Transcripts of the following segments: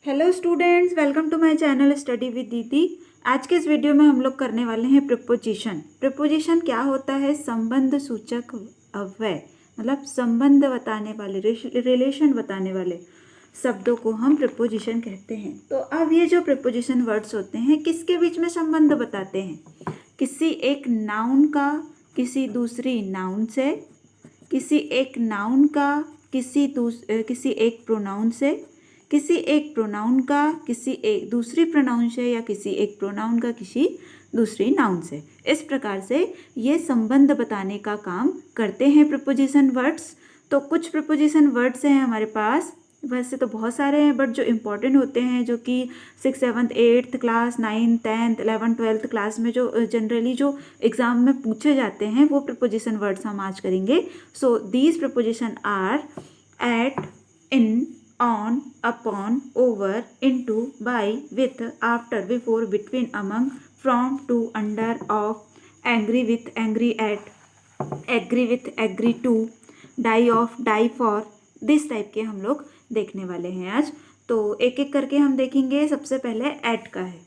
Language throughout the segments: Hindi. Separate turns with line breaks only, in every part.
Hello students, welcome to my channel study with Didi. आज के इस वीडियो में हम लोग करने वाले हैं प्रिपोजिशन। प्रिपोजिशन क्या होता है? संबंध सूचक अव्यय, मतलब संबंध बताने वाले, रिलेशन बताने वाले शब्दों को हम प्रिपोजिशन कहते हैं। तो अब ये जो प्रिपोजिशन वर्ड्स होते हैं किसके बीच में संबंध बताते हैं? किसी एक नाउन का किसी दूसरी नाउन से, किसी एक नाउन का किसी एक प्रोनाउन से, किसी एक प्रोनाउन का किसी एक दूसरी प्रोनाउन से, या किसी एक प्रोनाउन का किसी दूसरी नाउन से। इस प्रकार से ये संबंध बताने का काम करते हैं प्रिपोजिशन वर्ड्स। तो कुछ प्रिपोजिशन वर्ड्स हैं हमारे पास, वैसे तो बहुत सारे हैं, बट जो इम्पोर्टेंट होते हैं, जो कि 6th 7th 8th class, 9th 10th 11th 12th class में जो जनरली जो एग्जाम में पूछे जाते हैं, वो प्रिपोजिशन वर्ड्स हम आज करेंगे। So these preposition are at, in, on, upon, over, into, by, with, after, before, between, among, from, to, under, of, angry with, angry at, agree with, agree to, die of, die for, this type के हम लोग देखने वाले हैं आज। तो एक एक करके हम देखेंगे। सबसे पहले एट का है।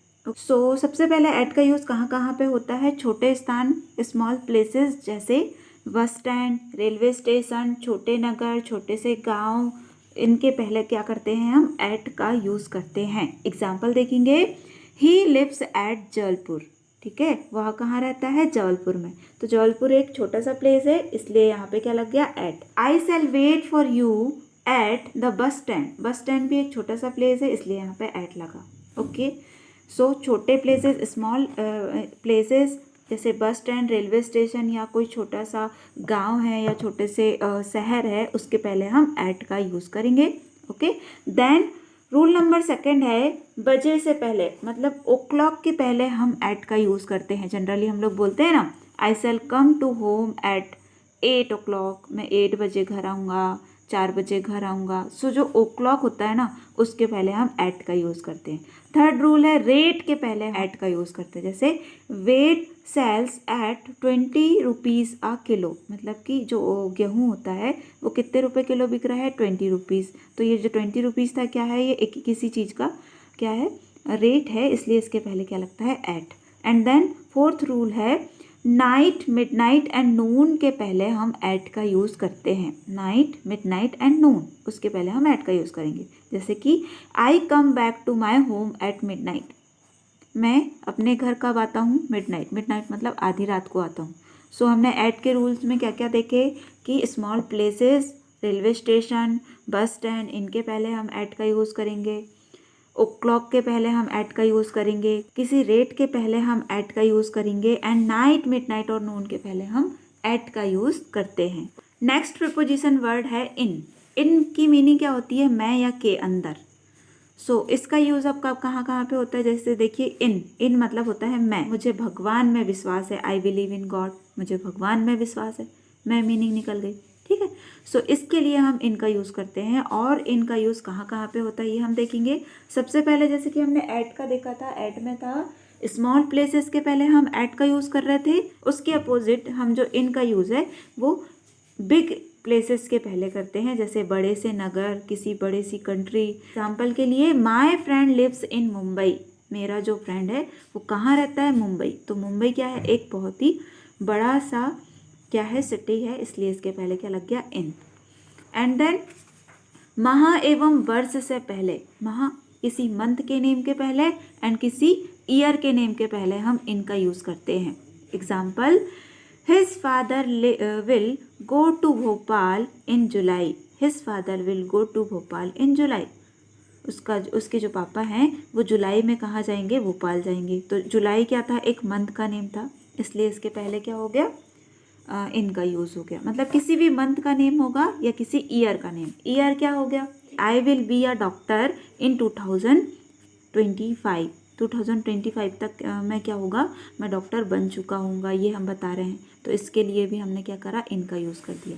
सबसे पहले एट का यूज़ कहाँ कहाँ पे होता है? छोटे स्थान, स्मॉल प्लेसेस, जैसे बस स्टैंड, रेलवे स्टेशन, छोटे नगर, छोटे से गांव, इनके पहले क्या करते हैं? हम एट का यूज़ करते हैं। एग्जाम्पल देखेंगे। ही लिव्स एट जबलपुर, ठीक है, वह कहाँ रहता है? जबलपुर में। तो जबलपुर एक छोटा सा प्लेस है, इसलिए यहाँ पे क्या लग गया? At. I shall wait for you at the bus stand, bus stand भी एक छोटा सा प्लेस है, इसलिए यहाँ पे एट लगा। ओके, सो छोटे प्लेसेस, स्मॉल प्लेसेस, जैसे बस स्टैंड, रेलवे स्टेशन, या कोई छोटा सा गांव है या छोटे से शहर है, उसके पहले हम एट का यूज़ करेंगे। Okay, then rule number second है बजे से पहले, मतलब ओ क्लॉक के पहले हम एट का यूज़ करते हैं। जनरली हम लोग बोलते हैं ना, I shall come to home at 8 o'clock, मैं 8 बजे घर आऊँगा, 4 बजे घर आऊँगा। सो जो ओ क्लॉक होता है ना, उसके पहले हम एट का यूज़ करते हैं। थर्ड रूल है रेट के पहले एट का यूज़ करते हैं। जैसे wheat sells at 20 rupees a kilo, मतलब कि जो गेहूँ होता है वो कितने रुपए किलो बिक रहा है? 20 रुपीज़। तो ये जो 20 रुपीज़ था, क्या है? ये एक किसी चीज़ का क्या है? रेट है, इसलिए इसके पहले क्या लगता है? At. And then fourth rule है नाइट, मिडनाइट एंड नून के पहले हम एट का यूज़ करते हैं। नाइट, मिडनाइट एंड नून, उसके पहले हम एट का यूज़ करेंगे। जैसे कि I come back to my home at midnight, मैं अपने घर कब आता हूँ? मिडनाइट। मिडनाइट मतलब आधी रात को आता हूँ। सो हमने एट के रूल्स में क्या क्या देखे कि small places, railway station, bus stand, इनके पहले हम एट का यूज़ करेंगे। ओ क्लॉक के पहले हम एट का यूज़ करेंगे। किसी रेट के पहले हम एट का यूज़ करेंगे। एंड नाइट, मिडनाइट और नून के पहले हम एट का यूज़ करते हैं। नेक्स्ट प्रिपोजिशन वर्ड है इन। इन की मीनिंग क्या होती है? मैं या के अंदर। इसका यूज़ आपका कहाँ कहाँ पे होता है? जैसे देखिए, इन मतलब होता है मैं, मुझे भगवान में विश्वास है। आई बिलीव इन गॉड, मुझे भगवान में विश्वास है। मैं मीनिंग निकल गई, ठीक है। इसके लिए हम इनका यूज़ करते हैं। और इनका यूज़ कहाँ कहाँ पे होता है ये हम देखेंगे। सबसे पहले जैसे कि हमने एट का देखा था, एट में था स्मॉल प्लेसेस के पहले हम एट का यूज़ कर रहे थे। उसके अपोजिट हम जो इनका यूज़ है वो बिग प्लेसेस के पहले करते हैं, जैसे बड़े से नगर, किसी बड़े सी कंट्री। एग्जाम्पल के लिए, my friend lives in Mumbai, मेरा जो फ्रेंड है वो कहाँ रहता है? मुंबई। तो मुंबई क्या है? एक बहुत ही बड़ा सा क्या है? सिटी है, इसलिए इसके पहले क्या लग गया? इन। एंड देन माह एवं वर्ष से पहले, माह किसी मंथ के नेम के पहले एंड किसी ईयर के नेम के पहले हम इनका यूज़ करते हैं। Example, His father will go to Bhopal in July. His father will go to Bhopal in July. उसके जो पापा हैं वो जुलाई में कहाँ जाएंगे? भोपाल जाएंगे। तो जुलाई क्या था? एक मंथ का नेम था, इसलिए इसके पहले क्या हो गया? इनका यूज़ हो गया। मतलब किसी भी मंथ का नेम होगा या किसी ईयर का नेम। ईयर क्या हो गया? I will be a doctor in 2025। 2025 तक मैं क्या होगा? मैं डॉक्टर बन चुका हूँगा, ये हम बता रहे हैं। तो इसके लिए भी हमने क्या करा? इनका यूज़ कर दिया।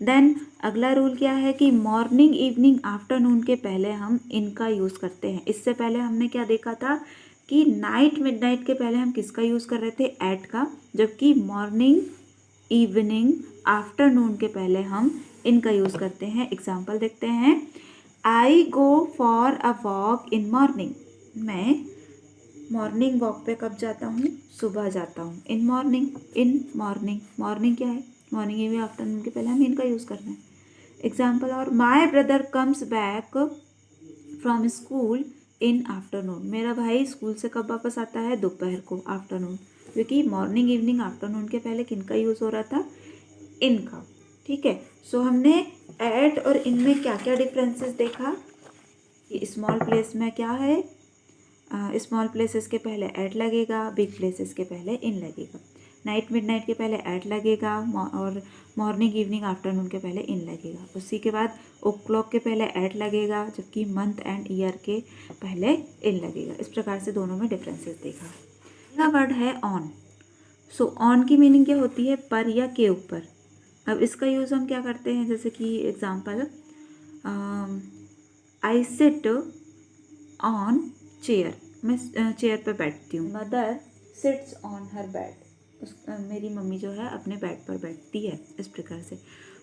देन अगला रूल क्या है कि मॉर्निंग, इवनिंग, आफ्टरनून के पहले हम इनका यूज़ करते हैं। इससे पहले हमने क्या देखा था कि नाइट, मिडनाइट के पहले हम किसका यूज़ कर रहे थे? एट का। जबकि मॉर्निंग, इवनिंग, आफ्टरनून के पहले हम इनका यूज़ करते हैं। एग्जाम्पल देखते हैं। I go for a walk in morning. मैं मॉर्निंग वॉक पे कब जाता हूँ? सुबह जाता हूँ। In morning, in morning, morning क्या है? मॉर्निंग ये भी आफ्टरनून के पहले हम इनका यूज़ करना है। एग्जाम्पल और my brother comes back from school in afternoon. मेरा भाई स्कूल से कब वापस आता है? दोपहर को, आफ्टरनून। क्योंकि मॉर्निंग, इवनिंग, आफ्टरनून के पहले किन का यूज़ हो रहा था? इनका। ठीक है, सो हमने एट और इन में क्या क्या डिफरेंसेस देखा? स्मॉल प्लेस में क्या है? स्मॉल प्लेसेस के पहले एट लगेगा, बिग प्लेसेस के पहले इन लगेगा। नाइट मिडनाइट के पहले एट लगेगा और मॉर्निंग इवनिंग आफ्टरनून के पहले इन लगेगा। उसी के बाद ओ क्लॉक के पहले एट लगेगा, जबकि मंथ एंड ईयर के पहले इन लगेगा। इस प्रकार से दोनों में डिफरेंसेस देखा। अगला वर्ड है ऑन। सो ऑन की मीनिंग क्या होती है? पर या के ऊपर। अब इसका यूज़ हम क्या करते हैं? जैसे कि example, I sit on chair. मैं चेयर पे बैठती हूँ। Mother sits on her bed. मेरी मम्मी जो है अपने बेड पर बैठती है। इस प्रकार से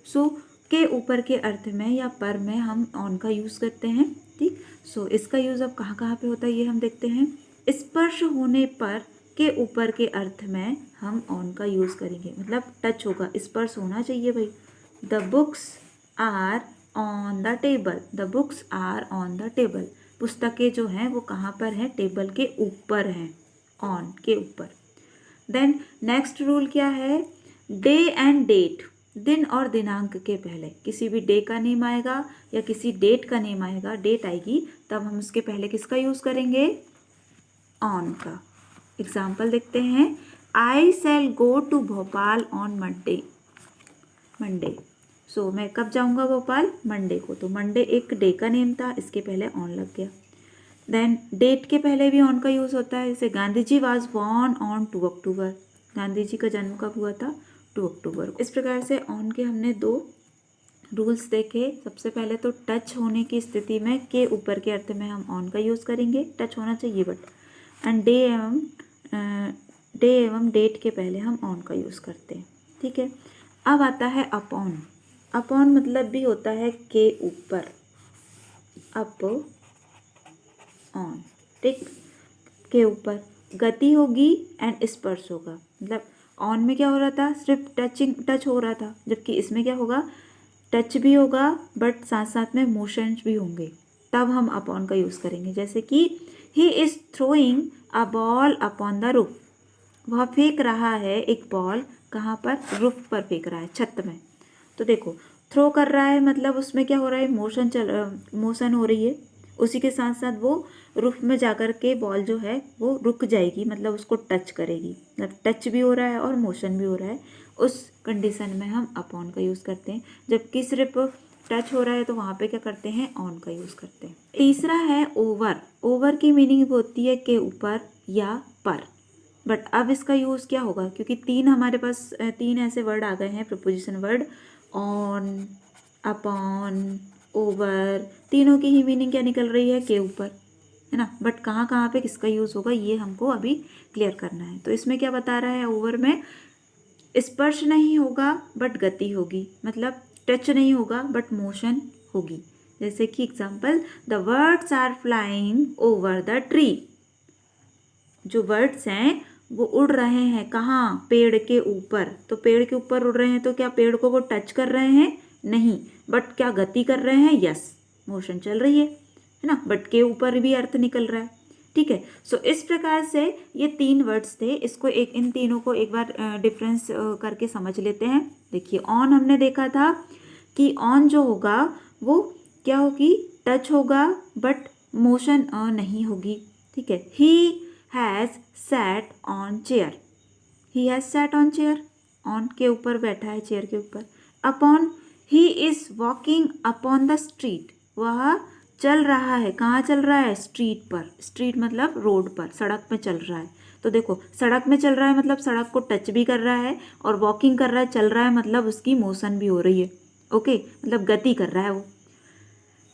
सो के ऊपर के अर्थ में या पर में हम ऑन का यूज़ करते हैं। ठीक, सो इसका यूज़ अब कहाँ कहाँ पे होता है ये हम देखते हैं। स्पर्श होने पर के ऊपर के अर्थ में हम ऑन का यूज़ करेंगे, मतलब टच होगा, स्पर्श होना चाहिए भाई। The books are on the table. The books are on the table. पुस्तकें जो हैं वो कहाँ पर हैं? टेबल के ऊपर हैं, ऑन के ऊपर। देन नेक्स्ट रूल क्या है? Day and date. दिन और दिनांक के पहले किसी भी डे का नेम आएगा या किसी डेट का नेम आएगा, डेट आएगी, तब हम उसके पहले किसका यूज़ करेंगे? ऑन का। एग्जाम्पल देखते हैं। I shall go to Bhopal on Monday. Monday, so मैं कब जाऊंगा भोपाल? मंडे को। तो मंडे एक डे का नेम था, इसके पहले ऑन लग गया। देन डेट के पहले भी ऑन का यूज़ होता है। जैसे Gandhi ji was born on 2 अक्टूबर। गांधी जी का जन्म कब हुआ था? 2 अक्टूबर को। इस प्रकार से ऑन के हमने 2 रूल्स देखे। सबसे पहले तो टच होने की स्थिति में के ऊपर के अर्थ में हम ऑन का यूज़ करेंगे, टच होना चाहिए बट। एंड डे एवं डेट के पहले हम ऑन का यूज़ करते हैं। ठीक है, अब आता है अपॉन। अपॉन मतलब भी होता है के ऊपर, अप ऑन। ठीक, के ऊपर गति होगी एंड स्पर्श होगा। मतलब ऑन में क्या हो रहा था? सिर्फ टच हो रहा था, जबकि इसमें क्या होगा? टच भी होगा बट साथ साथ में मोशंस भी होंगे, तब हम अपॉन का यूज़ करेंगे। जैसे कि he is throwing a ball upon the roof. वह फेंक रहा है एक बॉल, कहाँ पर? रूफ पर फेंक रहा है, छत में। तो देखो, थ्रो कर रहा है मतलब उसमें क्या हो रहा है? मोशन हो रही है। उसी के साथ साथ वो रूफ में जाकर के बॉल जो है वो रुक जाएगी, मतलब उसको टच करेगी। मतलब टच भी हो रहा है और मोशन भी हो रहा है। उस कंडीशन में हम अपॉन का यूज़ करते हैं। जबकि सिर्फ टच हो रहा है तो वहाँ पे क्या करते हैं? ऑन का यूज़ करते हैं। तीसरा है ओवर। ओवर की मीनिंग होती है के ऊपर या पर। बट अब इसका यूज़ क्या होगा? क्योंकि 3 हमारे पास 3 ऐसे वर्ड आ गए हैं, preposition word, on, upon, over. तीनों की ही मीनिंग क्या निकल रही है? के ऊपर, है ना। बट कहाँ कहाँ पे किसका यूज़ होगा ये हमको अभी क्लियर करना है। तो इसमें क्या बता रहा है? ओवर में स्पर्श नहीं होगा बट गति होगी, मतलब टच नहीं होगा बट मोशन होगी। जैसे कि example, the birds are flying over the tree. जो बर्ड्स हैं वो उड़ रहे हैं कहाँ? पेड़ के ऊपर। तो पेड़ के ऊपर उड़ रहे हैं तो क्या पेड़ को वो टच कर रहे हैं? नहीं, बट क्या गति कर रहे हैं? यस, मोशन चल रही है ना। बट के ऊपर भी अर्थ निकल रहा है। ठीक है, सो इस प्रकार से ये 3 वर्ड्स थे। इसको इन तीनों को एक बार डिफरेंस करके समझ लेते हैं। देखिए, ऑन हमने देखा था कि ऑन जो होगा वो क्या होगी? टच होगा बट मोशन नहीं होगी। ठीक है, he has sat on chair. He has sat on chair, on के ऊपर बैठा है, चेयर के ऊपर। Upon, he is walking upon the street. वह चल रहा है, कहाँ चल रहा है? स्ट्रीट पर। स्ट्रीट मतलब रोड पर, सड़क में चल रहा है। तो देखो, सड़क में चल रहा है मतलब सड़क को टच भी कर रहा है, और वॉकिंग कर रहा है, चल रहा है, मतलब उसकी मोशन भी हो रही है। ओके, मतलब गति कर रहा है वो।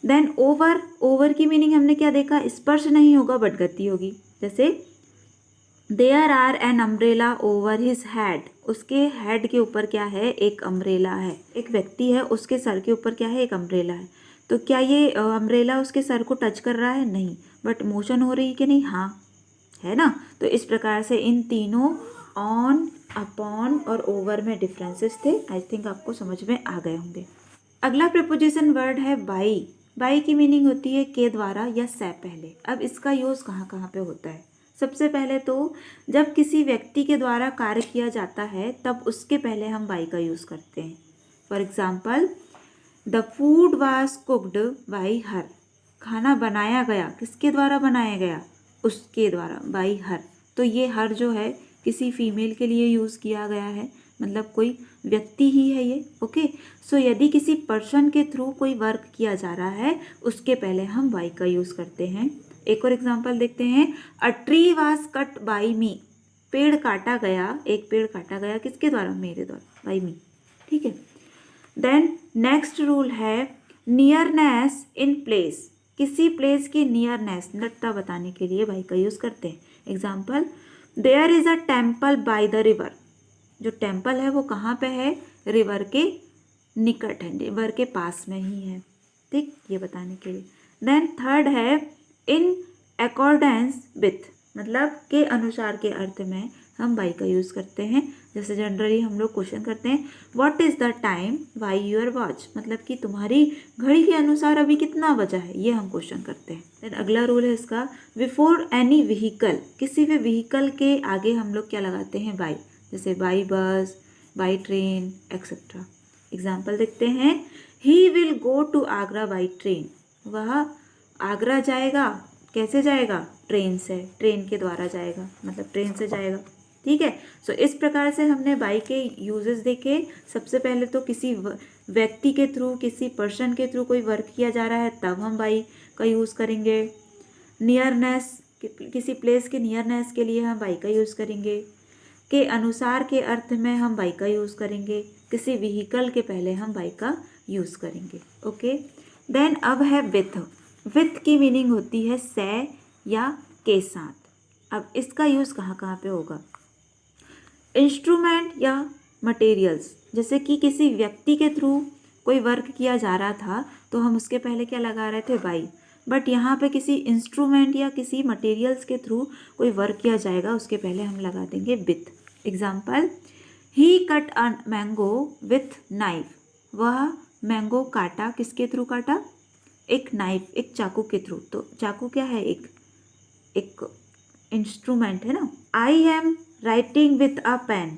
Then over. ओवर की मीनिंग हमने क्या देखा? स्पर्श नहीं होगा बट गति होगी। जैसे there are an umbrella over his head. उसके हेड के ऊपर क्या है? एक अम्ब्रेला है। एक व्यक्ति है, उसके सर के ऊपर क्या है? एक अम्ब्रेला है। तो क्या ये अम्ब्रेला उसके सर को टच कर रहा है? नहीं। बट मोशन हो रही है कि नहीं? हाँ, है ना। तो इस प्रकार से इन तीनों ऑन, अपॉन और ओवर में डिफरेंसेस थे। आई थिंक आपको समझ में आ गए होंगे। अगला प्रीपोजिशन वर्ड है बाई। बाई की मीनिंग होती है के द्वारा या से पहले। अब इसका यूज़ कहाँ कहाँ पे होता है? सबसे पहले तो जब किसी व्यक्ति के द्वारा कार्य किया जाता है तब उसके पहले हम बाई का यूज़ करते हैं। For example, the food was cooked by her. खाना बनाया गया, किसके द्वारा बनाया गया? उसके द्वारा, बाई हर। तो ये हर जो है किसी फीमेल के लिए यूज़ किया गया है, मतलब कोई व्यक्ति ही है ये। ओके, सो यदि किसी पर्सन के थ्रू कोई वर्क किया जा रहा है उसके पहले हम बाई का यूज़ करते हैं। एक और एग्जांपल देखते हैं, a tree was cut by me. पेड़ काटा गया, एक पेड़ काटा गया किसके द्वारा? मेरे द्वारा, बाई मी। ठीक है। देन नेक्स्ट रूल है नियरनेस इन प्लेस। किसी प्लेस की नियरनेस, निकटता बताने के लिए बाई का यूज़ करते हैं। Example, there is a temple by the river. जो टेम्पल है वो कहाँ पे है? रिवर के निकट है, रिवर के पास में ही है। ठीक, ये बताने के लिए। देन थर्ड है इन अकॉर्डेंस विथ, मतलब के अनुसार के अर्थ में हम बाई का यूज़ करते हैं। जैसे जनरली हम लोग क्वेश्चन करते हैं, what is the time by your watch, मतलब कि तुम्हारी घड़ी के अनुसार अभी कितना बजा है, ये हम क्वेश्चन करते हैं। देन अगला रूल है इसका, बिफोर एनी व्हीकल। किसी भी व्हीकल के आगे हम लोग क्या लगाते हैं? बाई। जैसे by bus, by train etcetera. Example देखते हैं, he will go to Agra by train. वह आगरा जाएगा, कैसे जाएगा? ट्रेन से, ट्रेन के द्वारा जाएगा, मतलब ट्रेन से जाएगा। ठीक है। सो इस प्रकार से हमने बाई के यूजेस देखे। सबसे पहले तो किसी व्यक्ति के थ्रू, किसी पर्सन के थ्रू कोई वर्क किया जा रहा है तब हम बाई का यूज़ करेंगे। नियरनेस, किसी प्लेस के नियरनेस के लिए हम बाई का यूज़ करेंगे। के अनुसार के अर्थ में हम बाई का यूज़ करेंगे। किसी व्हीकल के पहले हम बाई का यूज़ करेंगे। ओके। देन अब है विथ। विथ की मीनिंग होती है से या के साथ। अब इसका यूज़ कहाँ कहाँ पे होगा? इंस्ट्रूमेंट या मटेरियल्स। जैसे कि किसी व्यक्ति के थ्रू कोई वर्क किया जा रहा था तो हम उसके पहले क्या लगा रहे थे? बाई। बट यहाँ पे किसी इंस्ट्रूमेंट या किसी मटेरियल्स के थ्रू कोई वर्क किया जाएगा उसके पहले हम लगा देंगे with. Example, he cut a mango with knife. वह मैंगो काटा, किसके थ्रू काटा? एक नाइफ, एक चाकू के थ्रू। तो चाकू क्या है? एक इंस्ट्रूमेंट है ना। I am writing with a pen.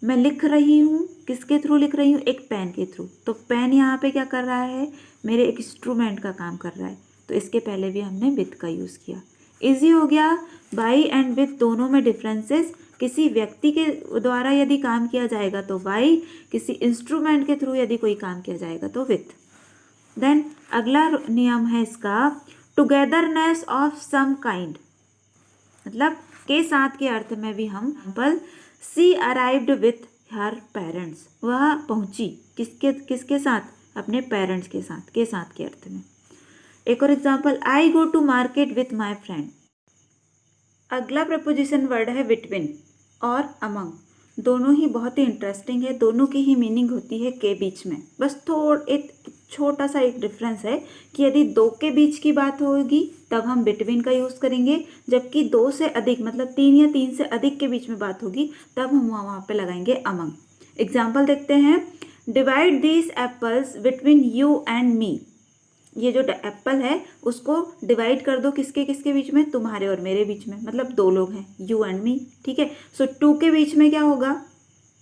मैं लिख रही हूँ, किसके थ्रू लिख रही हूँ? एक पेन के थ्रू। तो पेन यहाँ पे क्या कर रहा है? मेरे एक इंस्ट्रूमेंट का काम कर रहा है। तो इसके पहले भी हमने विथ का यूज़ किया। इजी हो गया। बाई एंड विथ दोनों में डिफरेंसेस। किसी व्यक्ति के द्वारा यदि काम किया जाएगा तो बाई, किसी इंस्ट्रूमेंट के थ्रू यदि कोई काम किया जाएगा तो विथ। देन अगला नियम है इसका, टुगेदरनेस ऑफ सम काइंड, मतलब के साथ के अर्थ में भी हम सी अराइव्ड विथ हर पेरेंट्स। वह पहुंची किसके साथ? अपने पेरेंट्स के साथ, के साथ के अर्थ में। एक और example, I go to market with my friend. अगला प्रपोजिशन वर्ड है बिटवीन और अमंग। दोनों ही बहुत ही इंटरेस्टिंग है। दोनों की ही मीनिंग होती है के बीच में। बस एक छोटा सा एक डिफरेंस है कि यदि दो के बीच की बात होगी तब हम बिटवीन का यूज़ करेंगे, जबकि दो से अधिक, मतलब तीन या तीन से अधिक के बीच में बात होगी तब हम वहाँ पे लगाएंगे अमंग। एग्जाम्पल देखते हैं, divide these apples between you and me. ये जो एप्पल है उसको डिवाइड कर दो किसके किसके बीच में? तुम्हारे और मेरे बीच में, मतलब दो लोग हैं, यू एंड मी। ठीक है। सो टू के बीच में क्या होगा?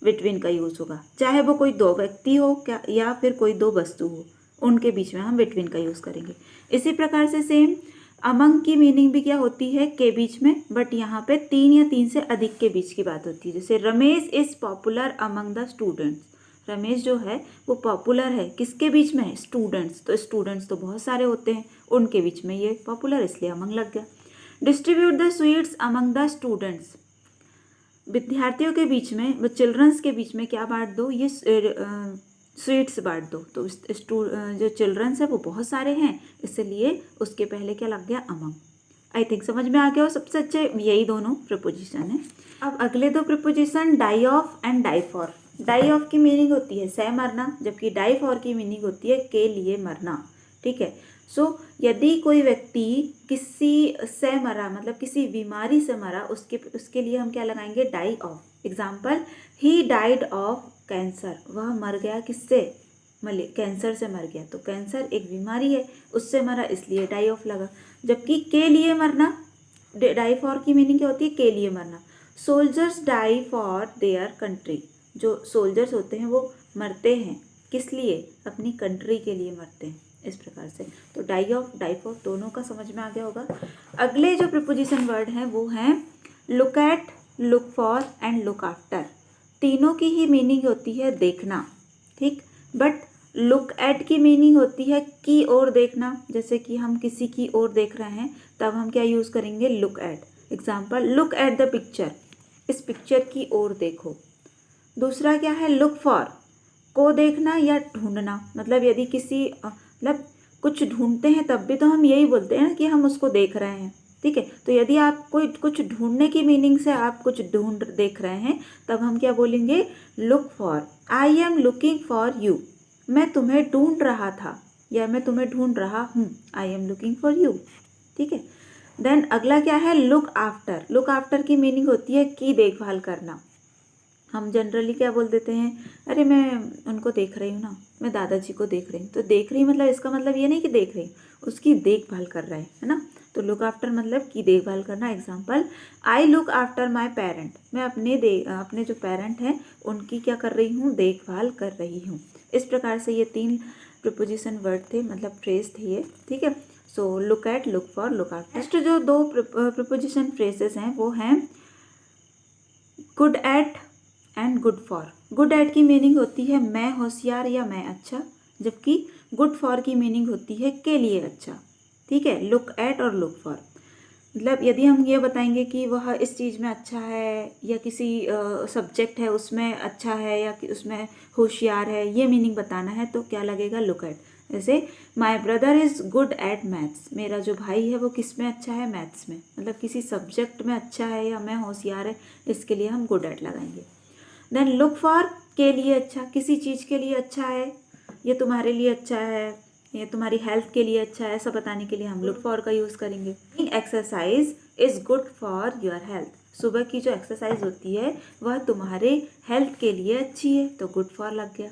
बिटवीन का यूज़ होगा। चाहे वो कोई दो व्यक्ति हो क्या या फिर कोई दो वस्तु हो, उनके बीच में हम बिटवीन का यूज़ करेंगे। इसी प्रकार से सेम अमंग की मीनिंग भी क्या होती है? के बीच में। बट यहाँ पे तीन या तीन से अधिक के बीच की बात होती है। जैसे Ramesh is popular among the students. Ramesh जो है वो पॉपुलर है, किसके बीच में है? स्टूडेंट्स। तो स्टूडेंट्स तो बहुत सारे होते हैं, उनके बीच में ये पॉपुलर, इसलिए अमंग लग गया। Distribute the sweets among the students. विद्यार्थियों के बीच में, वो चिल्ड्रंस के बीच में क्या बांट दो? ये स्वीट्स बांट दो। तो जो चिल्ड्रंस है वो बहुत सारे हैं, इसलिए उसके पहले क्या लग गया? अमंग। आई थिंक समझ में आ गया हो। सबसे अच्छे यही दोनों प्रपोजिशन है। अब अगले दो preposition, die of and die for. Die of की मीनिंग होती है से मरना, जबकि डाई फॉर की मीनिंग होती है के लिए मरना। ठीक है। सो यदि कोई व्यक्ति किसी से मरा, मतलब किसी बीमारी से मरा, उसके लिए हम क्या लगाएंगे, die of. Example, he died of cancer, वह मर गया किससे, कैंसर से मर गया। तो कैंसर एक बीमारी है, उससे मरा, इसलिए डाई ऑफ लगा। जबकि के लिए मरना, डाई फॉर की मीनिंग क्या होती है, के लिए मरना। Soldiers die for their country, जो सोल्जर्स होते हैं वो मरते हैं किस लिए, अपनी कंट्री के लिए मरते हैं, इस प्रकार से। तो डाई ऑफ, डाई फॉर दोनों का समझ में आ गया होगा। अगले जो प्रीपोजिशन वर्ड हैं वो हैं look at, look for and look after. तीनों की ही मीनिंग होती है देखना, ठीक। बट लुक एट की मीनिंग होती है की ओर देखना। जैसे कि हम किसी की ओर देख रहे हैं तब हम क्या यूज़ करेंगे, look at. Example, look at the picture, इस पिक्चर की ओर देखो। दूसरा क्या है, लुक फॉर, को देखना या ढूंढना। मतलब यदि किसी मतलब कुछ ढूंढते हैं तब भी तो हम यही बोलते हैं ना कि हम उसको देख रहे हैं, ठीक है। तो यदि आप कोई कुछ ढूंढने की मीनिंग से आप कुछ ढूंढ देख रहे हैं तब हम क्या बोलेंगे, look for. I am looking for you, मैं तुम्हें ढूंढ रहा था या मैं तुम्हें ढूंढ रहा हूँ, I am looking for you, ठीक है। देन अगला क्या है, लुक आफ्टर। लुक आफ्टर की मीनिंग होती है की देखभाल करना। हम जनरली क्या बोल देते हैं, अरे मैं उनको देख रही हूँ ना, मैं दादाजी को देख रही हूँ। तो देख रही मतलब इसका मतलब ये नहीं कि देख रही, उसकी देखभाल कर रहा है ना। तो लुक आफ्टर मतलब की देखभाल करना। Example, I look after my parent, मैं अपने जो पेरेंट हैं उनकी क्या कर रही हूँ, देखभाल कर रही हूँ। इस प्रकार से ये 3 प्रीपोजिशन वर्ड थे, मतलब फ्रेज थे ये, ठीक है। So look at, look for, look after. Next जो 2 प्रीपोजिशन फ्रेजेस हैं वो हैं good at and good for. Good at की मीनिंग होती है मैं होशियार या मैं अच्छा, जबकि गुड फॉर की मीनिंग होती है के लिए अच्छा, ठीक है। लुक एट और लुक फॉर मतलब यदि हम ये बताएंगे कि वह इस चीज़ में अच्छा है या किसी सब्जेक्ट है उसमें अच्छा है या कि उसमें होशियार है, ये मीनिंग बताना है तो क्या लगेगा, लुक एट। जैसे my brother is good at maths, मेरा जो भाई है वो किस में अच्छा है, मैथ्स में। मतलब किसी सब्जेक्ट में अच्छा है या मैं होशियार है, इसके लिए हम गुड एट लगाएंगे। देन लुक फॉर, के लिए अच्छा, किसी चीज़ के लिए अच्छा है, ये तुम्हारे लिए अच्छा है, ये तुम्हारी हेल्थ के लिए अच्छा है, ऐसा बताने के लिए हम लुक फॉर का यूज़ करेंगे। Exercise is good for your health, सुबह की जो एक्सरसाइज होती है वह तुम्हारे हेल्थ के लिए अच्छी है, तो गुड फॉर लग गया,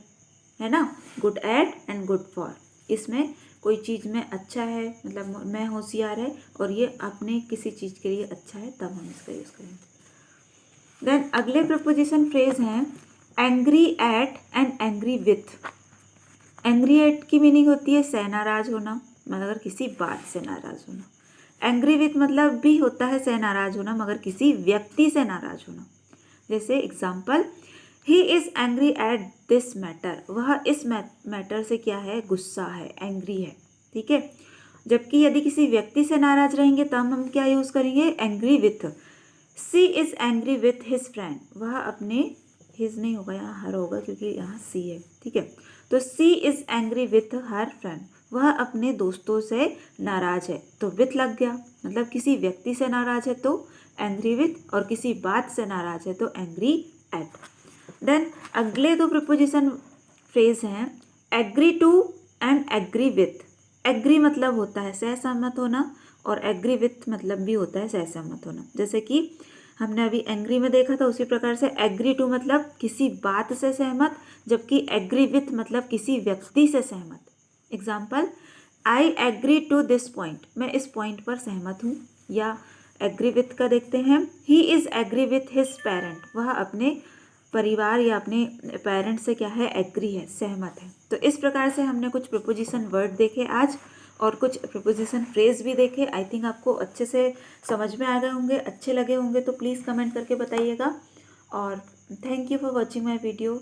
है ना। Good at and good for, इसमें कोई चीज़ में अच्छा है मतलब मैं होशियार है और ये अपने किसी चीज़ के लिए अच्छा है, तब हम इसका यूज़ करेंगे। देन अगले प्रपोजिशन फ्रेज हैं angry at and angry with. Angry at की मीनिंग होती है से नाराज होना, मगर किसी बात से नाराज होना। एंग्री विथ मतलब भी होता है से नाराज होना मगर किसी व्यक्ति से नाराज होना। जैसे example, he is angry at this matter, वह इस मैटर से क्या है, गुस्सा है, एंग्री है, ठीक है। जबकि यदि किसी व्यक्ति से नाराज रहेंगे तब हम क्या यूज़ करेंगे, angry with. She is angry with his friend, वह अपने, हिज नहीं होगा यहाँ हर होगा क्योंकि यहाँ सी है, ठीक है। तो she is angry with her friend, वह अपने दोस्तों से नाराज है, तो विथ लग गया। मतलब किसी व्यक्ति से नाराज है तो एंग्री विथ और किसी बात से नाराज है तो एंग्री एट। देन अगले 2 प्रीपोजिशन फ्रेज हैं agree to and agree with. Agree मतलब होता है सहसहमत होना और एग्री विथ मतलब भी होता है सहसहमत होना। जैसे कि हमने अभी एंग्री में देखा था, उसी प्रकार से एग्री टू मतलब किसी बात से सहमत, जबकि एग्री विथ मतलब किसी व्यक्ति से सहमत। Example, I agree to this point, मैं इस पॉइंट पर सहमत हूँ। या एग्री विथ का देखते हैं, he is agree with his parent, वह अपने परिवार या अपने पेरेंट्स से क्या है, एग्री है, सहमत है। तो इस प्रकार से हमने कुछ प्रीपोजिशन वर्ड देखे आज और कुछ प्रीपोजिशन फ्रेज भी देखे। आई थिंक आपको अच्छे से समझ में आ गए होंगे, अच्छे लगे होंगे तो प्लीज़ कमेंट करके बताइएगा। और thank you for watching my video.